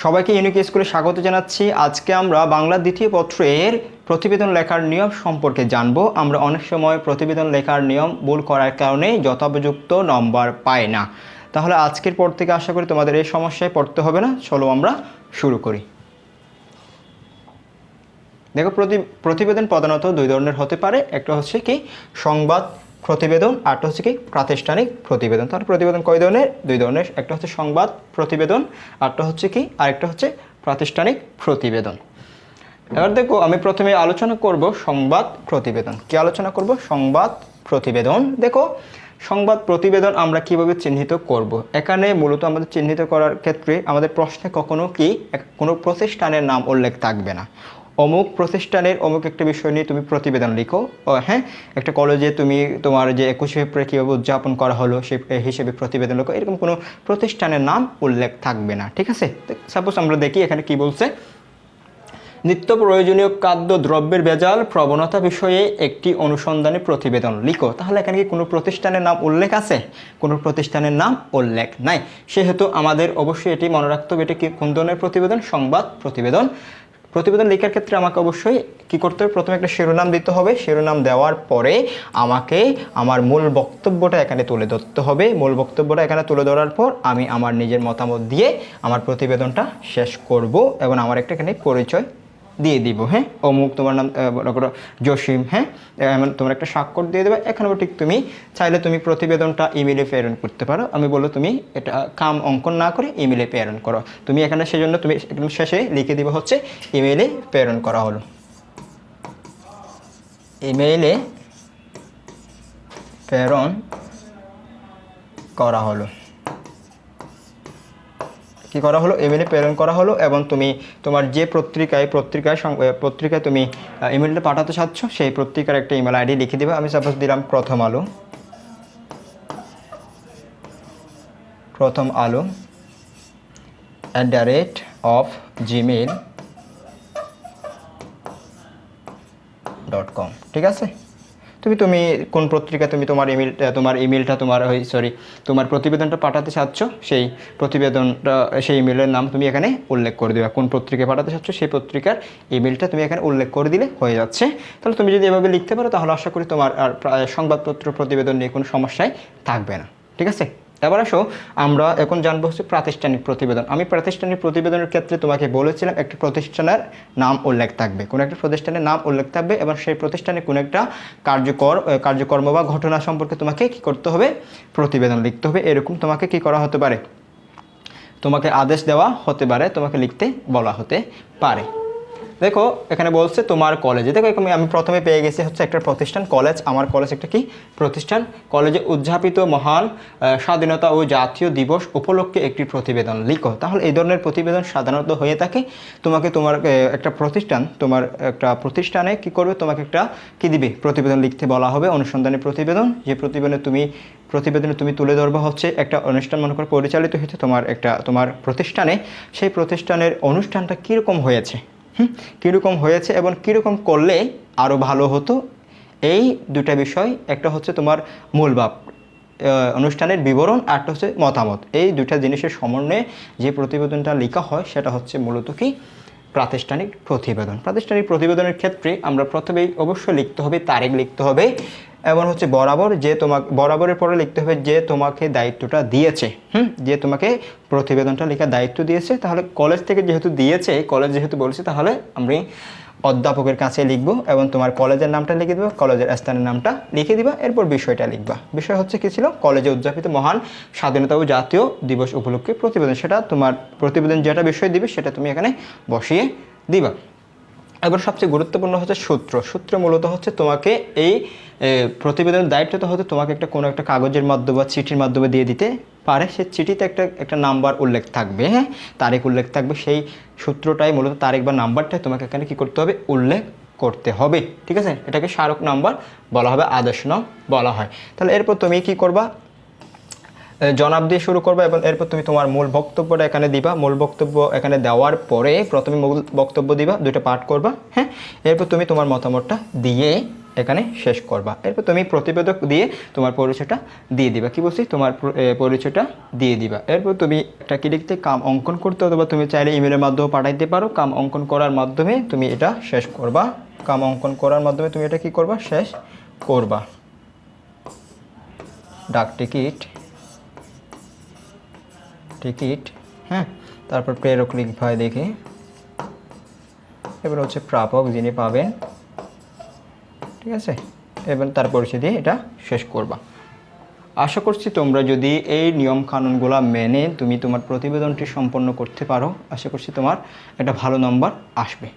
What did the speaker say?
সবাইকে ইউনিক স্কুলে স্বাগত জানাচ্ছি। আজকে আমরা বাংলা দ্বিতীয় পত্রের প্রতিবেদন লেখার নিয়ম সম্পর্কে জানবো। আমরা অনেক সময় প্রতিবেদন লেখার নিয়ম ভুল করার কারণে যথোপযুক্ত নম্বর পাই না। তাহলে আজকের পর থেকে আশা করি তোমাদের এই সমস্যায় পড়তে হবে না। চলো আমরা শুরু করি। দেখো, প্রতিবেদন প্রধানত দুই ধরনের হতে পারে। একটা হচ্ছে কি সংবাদ প্রতিবেদন, আরটা হচ্ছে কি প্রাতিষ্ঠানিক প্রতিবেদন। তাহলে প্রতিবেদন কয় ধরনের? দুই ধরনের। একটা হচ্ছে সংবাদ প্রতিবেদন, আরটা হচ্ছে কি আরেকটা হচ্ছে প্রাতিষ্ঠানিক প্রতিবেদন। এবার দেখো, আমি প্রথমে আলোচনা করব সংবাদ প্রতিবেদন। কি আলোচনা করব? সংবাদ প্রতিবেদন। দেখো, সংবাদ প্রতিবেদন আমরা কিভাবে চিহ্নিত করব। এখানে মূলত আমাদের চিহ্নিত করার ক্ষেত্রে আমাদের প্রশ্নে কখনো কি কোনো প্রতিষ্ঠানের নাম উল্লেখ থাকবে না। অমুক প্রতিষ্ঠানের অমুক একটা বিষয় নিয়ে তুমি প্রতিবেদন লিখো। হ্যাঁ, একটা কলেজে তুমি তোমার যে 21শে এপ্রিল কীভাবে উদযাপন করা হলো সেই হিসেবে প্রতিবেদন লিখো। এরকম কোনো প্রতিষ্ঠানের নাম উল্লেখ থাকবে না। ঠিক আছে? সাপোজ আমরা দেখি এখানে কি বলছে। নিত্য প্রয়োজনীয় খাদ্য দ্রব্যের ভেজাল প্রবণতা বিষয়ে একটি অনুসন্ধানী প্রতিবেদন লিখো। তাহলে এখানে কি কোনো প্রতিষ্ঠানের নাম উল্লেখ আছে? কোনো প্রতিষ্ঠানের নাম উল্লেখ নাই। সেহেতু আমাদের অবশ্যই এটি মনে রাখতে হবে, এটি কি কোন ধরনের প্রতিবেদন? সংবাদ প্রতিবেদন। প্রতিবেদন লেখার ক্ষেত্রে আমাকে অবশ্যই কি করতে হবে? প্রথমে একটা শিরোনাম দিতে হবে। শিরোনাম দেওয়ার পরে আমাকে আমার মূল বক্তব্যটা এখানে তুলে ধরতে হবে। মূল বক্তব্যটা এখানে তুলে ধরার পর আমি আমার নিজের মতামত দিয়ে আমার প্রতিবেদনটা শেষ করব এবং আমার একটা এখানে পরিচয় দিয়ে দিব। হ্যাঁ, অমুক তোমার নাম জসিম। হ্যাঁ, এমন তোমার একটা স্বাক্ষর দিয়ে দেবে। এখানেও ঠিক তুমি চাইলে তুমি প্রতিবেদনটা ইমেলে প্রেরণ করতে পারো। আমি বলবো তুমি এটা কাম অঙ্কন না করে ইমেলে প্রেরণ করো। তুমি এখানে সেজন্য তুমি একদম শেষে লিখে দিবে হচ্ছে ইমেলে প্রেরণ করা হলো। ইমেইলে প্রেরণ করা হলো। কি করা হলো? ইমেলে প্রেরণ করা হলো। এবং তুমি তোমার যে পত্রিকায় তুমি ইমেলটা পাঠাতে চাচ্ছ সেই পত্রিকার একটা ইমেল আইডি লিখে দেবে। আমি সাপোজ দিলাম প্রথম আলো @gmail.com। ঠিক আছে? তুমি কোন পত্রিকা তুমি তোমার ইমেলটা তোমার প্রতিবেদনটা পাঠাতে চাচ্ছ সেই প্রতিবেদনটা সেই ইমেলের নাম তুমি এখানে উল্লেখ করে দেবে। কোন পত্রিকায় পাঠাতে চাচ্ছ সেই পত্রিকার ইমেলটা তুমি এখানে উল্লেখ করে দিলে হয়ে যাচ্ছে। তাহলে তুমি যদি এভাবে লিখতে পারো তাহলে আশা করি তোমার আর সংবাদপত্র প্রতিবেদন নিয়ে কোনো সমস্যাই থাকবে না। ঠিক আছে? এবার আসো, আমরা এখন জানবো হচ্ছে প্রাতিষ্ঠানিক প্রতিবেদন। আমি প্রাতিষ্ঠানিক প্রতিবেদনের ক্ষেত্রে তোমাকে বলেছিলাম একটি প্রতিষ্ঠানের নাম উল্লেখ থাকবে, কোনো একটা প্রতিষ্ঠানের নাম উল্লেখ থাকবে এবং সেই প্রতিষ্ঠানে কোনো একটা কার্যকর্ম বা ঘটনা সম্পর্কে তোমাকে কি করতে হবে? প্রতিবেদন লিখতে হবে। এরকম তোমাকে কি করা হতে পারে? তোমাকে আদেশ দেওয়া হতে পারে, তোমাকে লিখতে বলা হতে পারে। দেখো, এখানে বলছে তোমার কলেজে। দেখো, আমি প্রথমে পেয়ে গেছি হচ্ছে একটা প্রতিষ্ঠান কলেজ। আমার কলেজ একটা কি প্রতিষ্ঠান। কলেজে উদযাপিত মহান স্বাধীনতা ও জাতীয় দিবস উপলক্ষে একটি প্রতিবেদন লিখো। তাহলে এই ধরনের প্রতিবেদন সাধারণত হয়ে থাকে। তোমার একটা প্রতিষ্ঠানে কি করবে? তোমাকে একটা কি দিবে? প্রতিবেদন লিখতে বলা হবে, অনুসন্ধানী প্রতিবেদন। যে প্রতিবেদনে তুমি তুলে ধরবা হচ্ছে একটা অনুষ্ঠান মনে করে পরিচালিত হয়েছে তোমার প্রতিষ্ঠানে। সেই প্রতিষ্ঠানের অনুষ্ঠানটা কীরকম হয়েছে, কীরকম হয়েছে এবং কীরকম করলে আরও ভালো হতো, এই দুটা বিষয়। একটা হচ্ছে তোমার মূল ভাব, অনুষ্ঠানের বিবরণ, আরটা হচ্ছে মতামত। এই দুটা জিনিসের সমন্বয়ে যে প্রতিবেদনটা লেখা হয় সেটা হচ্ছে মূলত কি প্রাতিষ্ঠানিক প্রতিবেদন। প্রাতিষ্ঠানিক প্রতিবেদনের ক্ষেত্রে আমরা প্রথমেই অবশ্যই লিখতে হবে তারিখ লিখতে হবে এবং হচ্ছে বরাবরের পরে লিখতে হবে যে তোমাকে দায়িত্বটা দিয়েছে, যে তোমাকে প্রতিবেদনটা লেখার দায়িত্ব দিয়েছে। তাহলে কলেজ থেকে কলেজ যেহেতু বলছে তাহলে আমি অধ্যাপকের কাছে লিখবো এবং তোমার কলেজের নামটা লিখে দেবো, কলেজের স্থানের নামটা লিখে দিবা। এরপর বিষয়টা লিখবা। বিষয় হচ্ছে কি ছিল? কলেজে উদযাপিত মহান স্বাধীনতা ও জাতীয় দিবস উপলক্ষে প্রতিবেদন। সেটা তোমার প্রতিবেদন যেটা বিষয় দিবে সেটা তুমি এখানে বসিয়ে দিবা। এবার সবচেয়ে গুরুত্বপূর্ণ হচ্ছে সূত্র মূলত হচ্ছে তোমাকে এই প্রতিবেদনের দায়িত্বটা হতে তোমাকে কোনো একটা কাগজের মাধ্যমে বা চিঠির মাধ্যমে দিয়ে দিতে পারে। সেই চিঠিতে একটা নাম্বার উল্লেখ থাকবে, হ্যাঁ, তারিখ উল্লেখ থাকবে। সেই সূত্রটাই মূলত তারিখ বা নাম্বারটাই তোমাকে এখানে কি করতে হবে? উল্লেখ করতে হবে। ঠিক আছে? এটাকে স্মারক নাম্বার বলা হবে, আদেশ নাম বলা হয়। তাহলে এরপর তুমি কি করবা? জনাব দিয়ে শুরু করবে এবং এরপর তুমি তোমার মূল বক্তব্যটা এখানে দিবা। মূল বক্তব্য এখানে দেওয়ার পরে প্রথমে মূল বক্তব্য দিবা, দুইটা পাঠ করবা। হ্যাঁ, এরপর তুমি তোমার মতামতটা দিয়ে এখানে শেষ করবা। এরপর তুমি প্রতিবেদক দিয়ে তোমার পরিচয়টা দিয়ে দিবা। কি বলছি, তোমার পরিচয়টা দিয়ে দিবা। এরপর তুমি একটা কি লিখতে, কাম অঙ্কন করতে, অথবা তুমি চাইলে ইমেলের মাধ্যমে পাঠাইতে পারো। কাম অঙ্কন করার মাধ্যমে তুমি এটা শেষ করবা। কাম অঙ্কন করার মাধ্যমে তুমি এটা কি করবা, শেষ করবা। ডাক টিকিট, হ্যাঁ, তারপর প্রেরক লিখবা দেখি। এবার হচ্ছে প্রাপক, যিনি পাবেন, ঠিক আছে, এবং তার পরিচয় দিয়ে এটা শেষ করবা। আশা করছি তোমরা যদি এই নিয়ম কানুনগুলো মেনে তুমি তোমার প্রতিবেদনটি সম্পন্ন করতে পারো, আশা করছি তোমার একটা ভালো নম্বর আসবে।